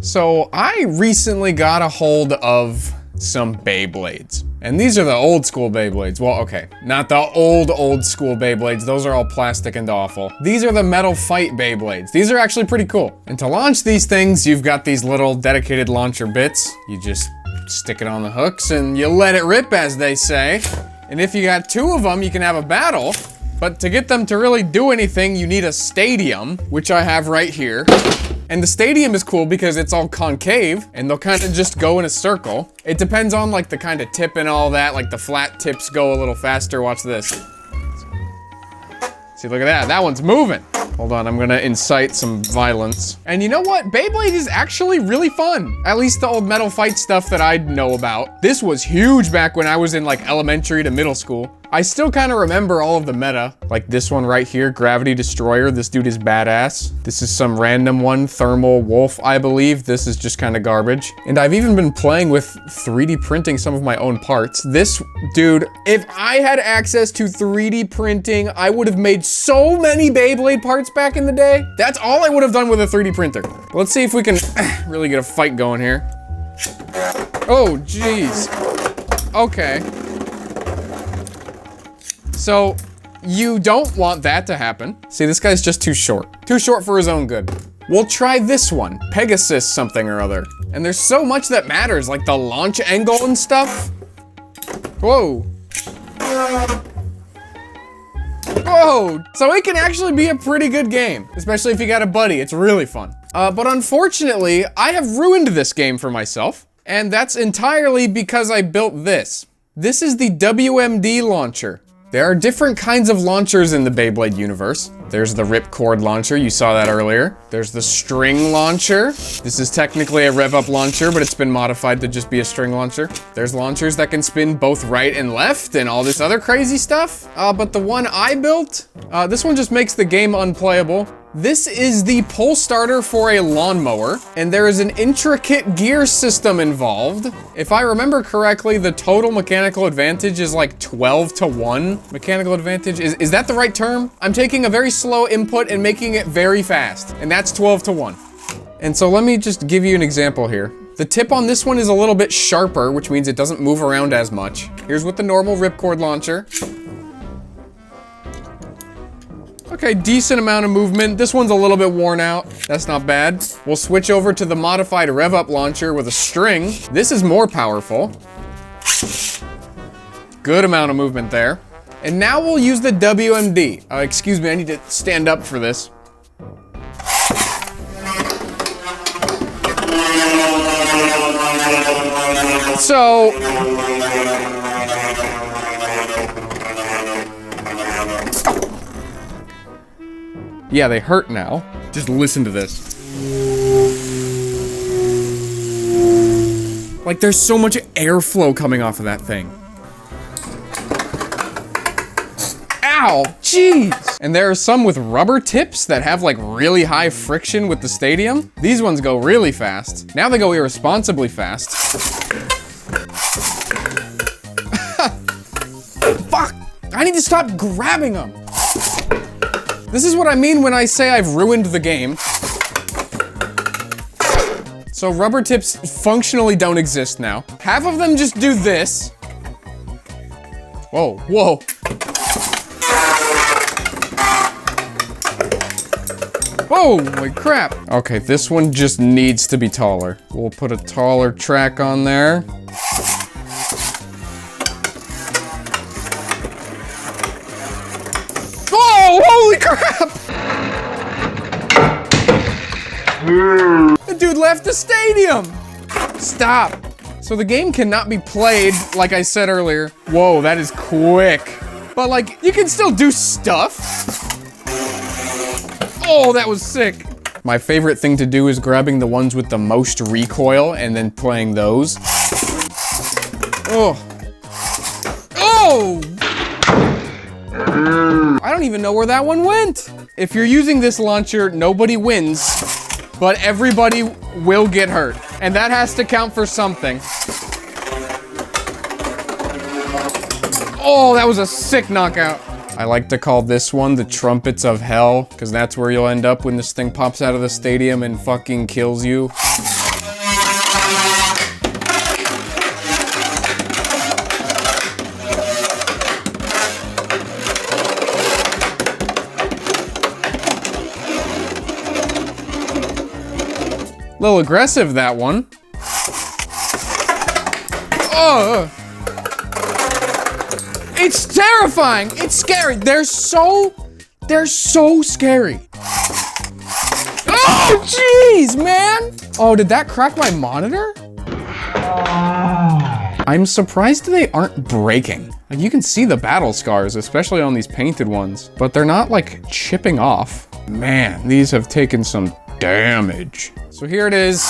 So I recently got a hold of some Beyblades. And these are the old school Beyblades. Well, okay, not the old school Beyblades. Those are all plastic and awful. These are the metal fight Beyblades. These are actually pretty cool. And to launch these things, you've got these little dedicated launcher bits. You just stick it on the hooks and you let it rip, as they say. And if you got two of them, you can have a battle. But to get them to really do anything, you need a stadium, which I have right here. And the stadium is cool because it's all concave and they'll kind of just go in a circle. It depends on like the kind of tip and all that. Like the flat tips go a little faster. Watch this. See, look at that. That one's moving. Hold on, I'm gonna incite some violence. And you know what? Beyblade is actually really fun. At least the old metal fight stuff that I know about. This was huge back when I was in like elementary to middle school. I still kind of remember all of the meta. Like this one right here, Gravity Destroyer. This dude is badass. This is some random one, Thermal Wolf, I believe. This is just kind of garbage. And I've even been playing with 3D printing some of my own parts. This dude, if I had access to 3D printing, I would have made so many Beyblade parts back in the day. That's all I would have done with a 3D printer. Let's see if we can really get a fight going here. Oh, jeez. Okay. So, you don't want that to happen. See, this guy's just too short. Too short for his own good. We'll try this one, Pegasus something or other. And there's so much that matters, like the launch angle and stuff. Whoa. Whoa, so it can actually be a pretty good game, especially if you got a buddy. It's really fun. But unfortunately, I have ruined this game for myself, and that's entirely because I built this. This is the WMD launcher. There are different kinds of launchers in the Beyblade universe. There's the ripcord launcher, you saw that earlier. There's the string launcher. This is technically a rev-up launcher, but it's been modified to just be a string launcher. There's launchers that can spin both right and left and all this other crazy stuff. But the one I built, this one just makes the game unplayable. This is the pull starter for a lawnmower, and there is an intricate gear system involved. If I remember correctly, the total mechanical advantage is like 12-1. Mechanical advantage, is that the right term? I'm taking a very slow input and making it very fast, and that's 12-1. And so let me just give you an example here. The tip on this one is a little bit sharper, which means it doesn't move around as much. Here's with the normal ripcord launcher. Okay, decent amount of movement. This one's a little bit worn out. That's not bad. We'll switch over to the modified rev-up launcher with a string. This is more powerful. Good amount of movement there. And now we'll use the WMD. Excuse me, I need to stand up for this. So... yeah, they hurt now. Just listen to this. Like, there's so much airflow coming off of that thing. Ow, jeez. And there are some with rubber tips that have like really high friction with the stadium. These ones go really fast. Now they go irresponsibly fast. Fuck, I need to stop grabbing them. This is what I mean when I say I've ruined the game. So rubber tips functionally don't exist now. Half of them just do this. Whoa, whoa. Holy crap. Okay, this one just needs to be taller. We'll put a taller track on there. Oh, holy crap! The dude left the stadium! Stop. So the game cannot be played, like I said earlier. Whoa, that is quick. But like, you can still do stuff. Oh, that was sick. My favorite thing to do is grabbing the ones with the most recoil and then playing those. Oh. Oh! I don't even know where that one went. If you're using this launcher, nobody wins, but everybody will get hurt. And that has to count for something. Oh, that was a sick knockout. I like to call this one the trumpets of hell, because that's where you'll end up when this thing pops out of the stadium and fucking kills you. A little aggressive, that one. Oh! It's terrifying! It's scary! They're so scary. Oh, jeez, man! Oh, did that crack my monitor? I'm surprised they aren't breaking. Like, you can see the battle scars, especially on these painted ones, but they're not like chipping off. Man, these have taken some damage. So here it is,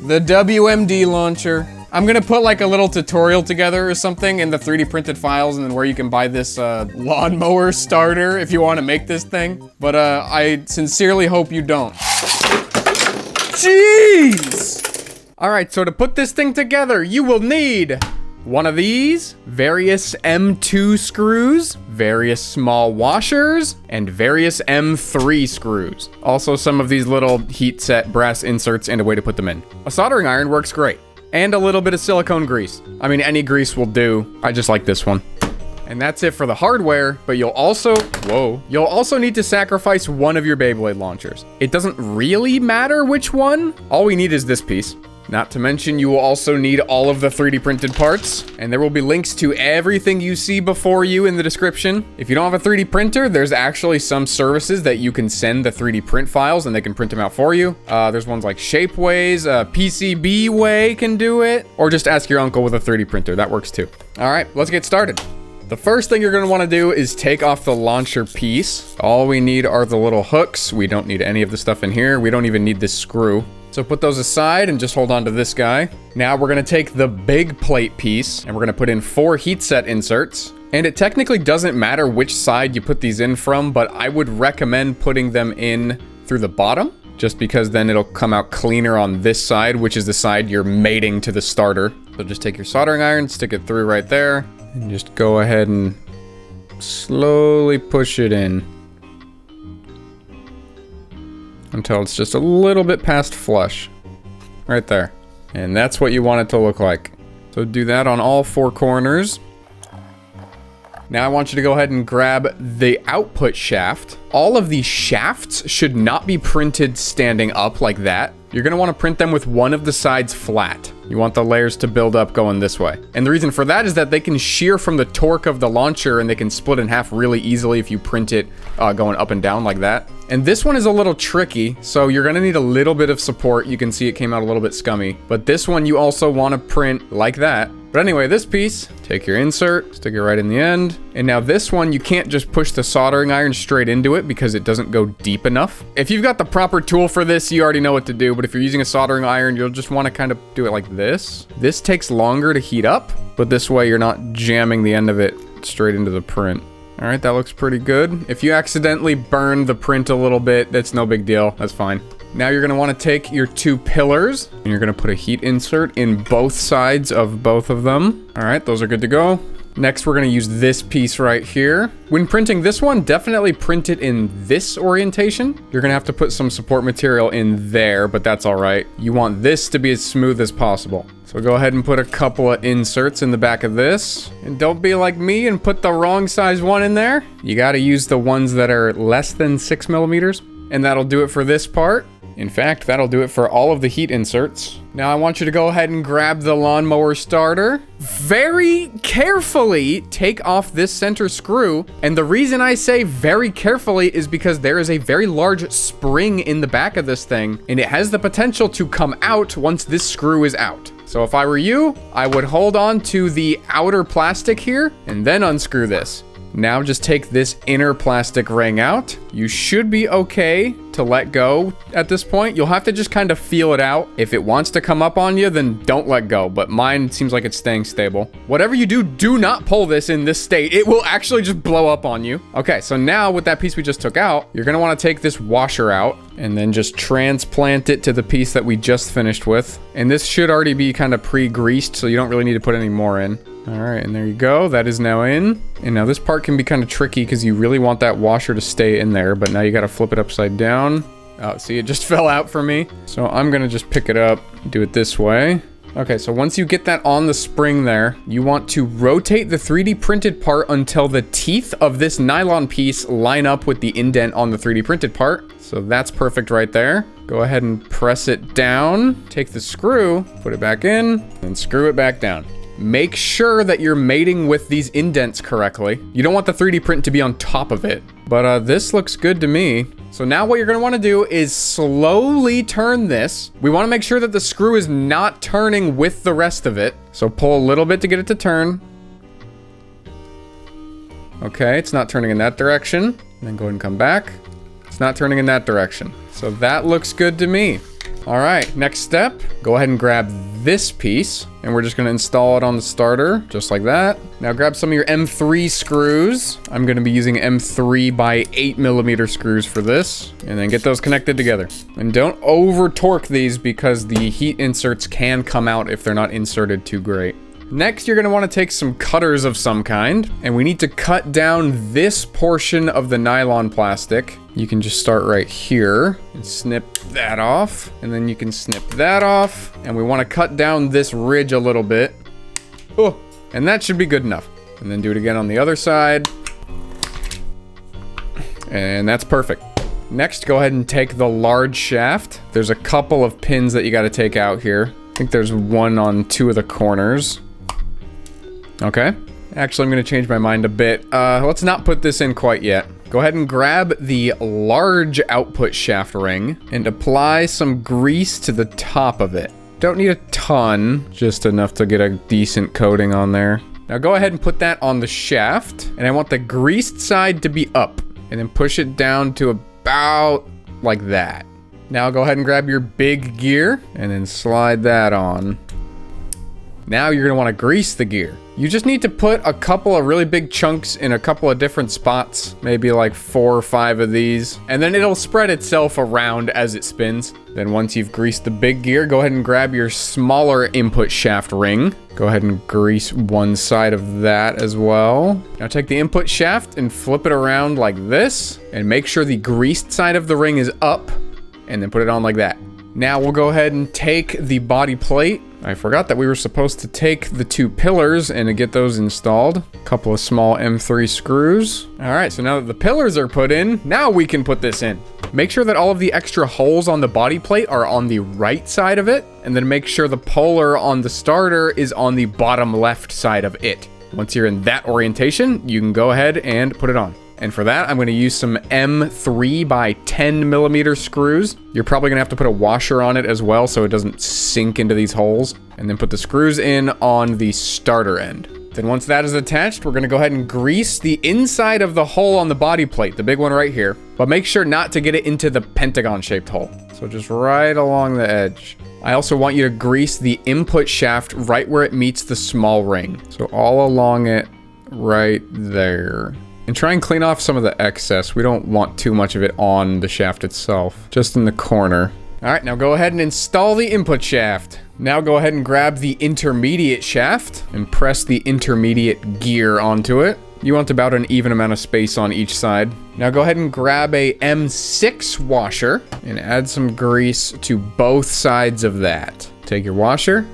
the WMD launcher. I'm gonna put like a little tutorial together or something in the 3D printed files, and then where you can buy this lawnmower starter if you want to make this thing. But I sincerely hope you don't. Jeez! All right, so to put this thing together, you will need one of these, various M2 screws, various small washers, and various M3 screws. Also some of these little heat set brass inserts and a way to put them in. A soldering iron works great. And a little bit of silicone grease. I mean, any grease will do. I just like this one. And that's it for the hardware, but you'll also need to sacrifice one of your Beyblade launchers. It doesn't really matter which one. All we need is this piece. Not to mention, you will also need all of the 3D printed parts, and there will be links to everything you see before you in the description. If you don't have a 3D printer, there's actually some services that you can send the 3D print files and they can print them out for you. There's ones like Shapeways, PCBWay can do it, or just ask your uncle with a 3D printer. That works too. All right, let's get started. The first thing you're gonna wanna do is take off the launcher piece. All we need are the little hooks. We don't need any of the stuff in here. We don't even need this screw. So put those aside and just hold on to this guy. Now we're gonna take the big plate piece and we're gonna put in 4 heat set inserts. And it technically doesn't matter which side you put these in from, but I would recommend putting them in through the bottom, just because then it'll come out cleaner on this side, which is the side you're mating to the starter. So just take your soldering iron, stick it through right there, and just go ahead and slowly push it in until it's just a little bit past flush. Right there. And that's what you want it to look like. So do that on all 4 corners. Now I want you to go ahead and grab the output shaft. All of these shafts should not be printed standing up like that. You're gonna wanna print them with one of the sides flat. You want the layers to build up going this way. And the reason for that is that they can shear from the torque of the launcher and they can split in half really easily if you print it going up and down like that. And this one is a little tricky, so you're gonna need a little bit of support. You can see it came out a little bit scummy. But this one you also wanna print like that. But anyway, this piece, take your insert, stick it right in the end. And now this one, you can't just push the soldering iron straight into it because it doesn't go deep enough. If you've got the proper tool for this, you already know what to do. But if you're using a soldering iron, you'll just want to kind of do it like this. This takes longer to heat up, but this way you're not jamming the end of it straight into the print. All right, that looks pretty good. If you accidentally burn the print a little bit, that's no big deal. That's fine. Now you're gonna wanna take your 2 pillars and you're gonna put a heat insert in both sides of both of them. All right, those are good to go. Next, we're gonna use this piece right here. When printing this one, definitely print it in this orientation. You're gonna have to put some support material in there, but that's all right. You want this to be as smooth as possible. So go ahead and put a couple of inserts in the back of this. And don't be like me and put the wrong size one in there. You gotta use the ones that are less than 6 millimeters. And that'll do it for this part. In fact, that'll do it for all of the heat inserts. Now I want you to go ahead and grab the lawnmower starter. Very carefully take off this center screw. And the reason I say very carefully is because there is a very large spring in the back of this thing, and it has the potential to come out once this screw is out. So if I were you, I would hold on to the outer plastic here and then unscrew this. Now just take this inner plastic ring out. You should be okay to let go at this point. You'll have to just kind of feel it out. If it wants to come up on you, then don't let go. But mine seems like it's staying stable. Whatever you do, do not pull this in this state. It will actually just blow up on you. Okay, so now with that piece we just took out, you're gonna wanna take this washer out and then just transplant it to the piece that we just finished with. And this should already be kind of pre-greased, so you don't really need to put any more in. All right, and there you go. That is now in. And now this part can be kind of tricky because you really want that washer to stay in there, but now you got to flip it upside down. Oh, see, it just fell out for me. So I'm gonna just pick it up, do it this way. Okay, so once you get that on the spring there, you want to rotate the 3D printed part until the teeth of this nylon piece line up with the indent on the 3D printed part. So that's perfect right there. Go ahead and press it down. Take the screw, put it back in, and screw it back down. Make sure that you're mating with these indents correctly. You don't want the 3D print to be on top of it. But this looks good to me. So now what you're gonna wanna do is slowly turn this. We wanna make sure that the screw is not turning with the rest of it. So pull a little bit to get it to turn. Okay, it's not turning in that direction. And then go ahead and come back. It's not turning in that direction. So that looks good to me. All right, next step, go ahead and grab this piece and we're just gonna install it on the starter, just like that. Now grab some of your M3 screws. I'm gonna be using M3 by 8mm screws for this, and then get those connected together. And don't over torque these because the heat inserts can come out if they're not inserted too great. Next, you're gonna wanna take some cutters of some kind, and we need to cut down this portion of the nylon plastic. You can just start right here and snip that off, and then you can snip that off, and we wanna cut down this ridge a little bit. Oh, and that should be good enough. And then do it again on the other side. And that's perfect. Next, go ahead and take the large shaft. There's a couple of pins that you gotta take out here. I think there's one on 2 of the corners. Okay. Actually, I'm gonna change my mind a bit. Let's not put this in quite yet. Go ahead and grab the large output shaft ring and apply some grease to the top of it. Don't need a ton, just enough to get a decent coating on there. Now go ahead and put that on the shaft, and I want the greased side to be up, and then push it down to about like that. Now go ahead and grab your big gear, and then slide that on. Now you're gonna wanna grease the gear. You just need to put a couple of really big chunks in a couple of different spots, maybe like 4 or 5 of these, and then it'll spread itself around as it spins. Then once you've greased the big gear, go ahead and grab your smaller input shaft ring. Go ahead and grease one side of that as well. Now take the input shaft and flip it around like this, and make sure the greased side of the ring is up, and then put it on like that. Now we'll go ahead and take the body plate. I forgot that we were supposed to take the 2 pillars and get those installed. A couple of small M3 screws. All right, so now that the pillars are put in, now we can put this in. Make sure that all of the extra holes on the body plate are on the right side of it, and then make sure the puller on the starter is on the bottom left side of it. Once you're in that orientation, you can go ahead and put it on. And for that, I'm gonna use some M3 by 10mm screws. You're probably gonna have to put a washer on it as well so it doesn't sink into these holes. And then put the screws in on the starter end. Then once that is attached, we're gonna go ahead and grease the inside of the hole on the body plate, the big one right here. But make sure not to get it into the pentagon-shaped hole. So just right along the edge. I also want you to grease the input shaft right where it meets the small ring. So all along it right there. And try and clean off some of the excess. We don't want too much of it on the shaft itself, just in the corner. All right, now go ahead and install the input shaft. Now go ahead and grab the intermediate shaft and press the intermediate gear onto it. You want about an even amount of space on each side. Now go ahead and grab a M6 washer and add some grease to both sides of that. Take your washer,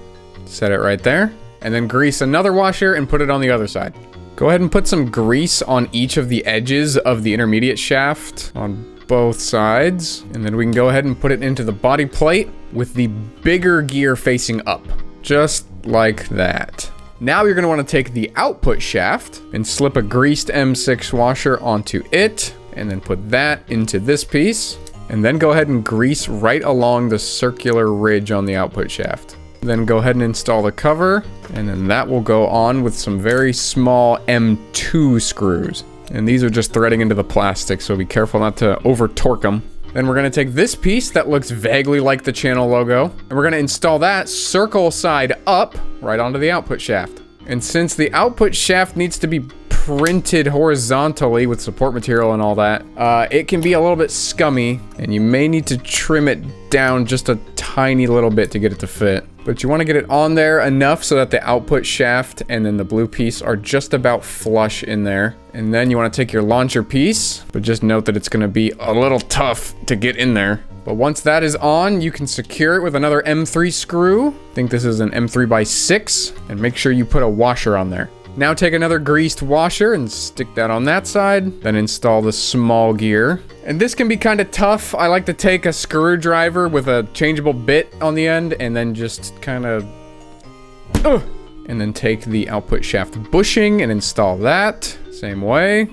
set it right there, and then grease another washer and put it on the other side. Go ahead and put some grease on each of the edges of the intermediate shaft on both sides. And then we can go ahead and put it into the body plate with the bigger gear facing up, just like that. Now you're gonna wanna take the output shaft and slip a greased M6 washer onto it, and then put that into this piece. And then go ahead and grease right along the circular ridge on the output shaft. Then go ahead and install the cover, and then that will go on with some very small M2 screws. And these are just threading into the plastic, so be careful not to over torque them. Then we're gonna take this piece that looks vaguely like the channel logo, and we're gonna install that circle side up right onto the output shaft. And since the output shaft needs to be printed horizontally with support material and all that, it can be a little bit scummy, and you may need to trim it down just a tiny little bit to get it to fit. But you want to get it on there enough so that the output shaft and then the blue piece are just about flush in there. And then you want to take your launcher piece, but just note that it's going to be a little tough to get in there. But once that is on, you can secure it with another M3 screw. I think this is an M3x6, and make sure you put a washer on there. Now take another greased washer and stick that on that side, then install the small gear. And this can be kind of tough. I like to take a screwdriver with a changeable bit on the end and then just kind of, and then take the output shaft bushing and install that, same way.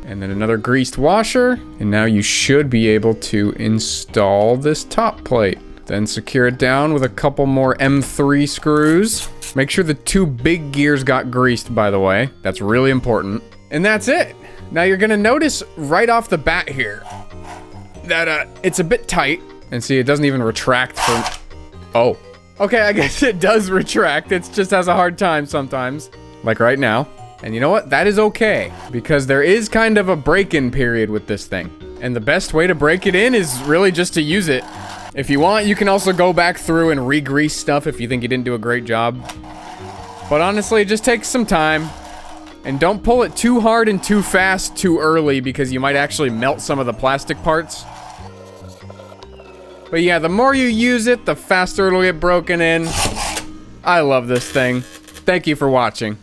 And then another greased washer, and now you should be able to install this top plate. Then secure it down with a couple more M3 screws. Make sure the 2 big gears got greased, by the way. That's really important. And that's it. Now you're gonna notice right off the bat here that it's a bit tight. And see, it doesn't even retract from... Oh. Okay, I guess it does retract. It just has a hard time sometimes. Like right now. And you know what? That is okay, because there is kind of a break-in period with this thing. And the best way to break it in is really just to use it. If you want, you can also go back through and re-grease stuff if you think you didn't do a great job. But honestly, it just takes some time. And don't pull it too hard and too fast too early, because you might actually melt some of the plastic parts. But yeah, the more you use it, the faster it'll get broken in. I love this thing. Thank you for watching.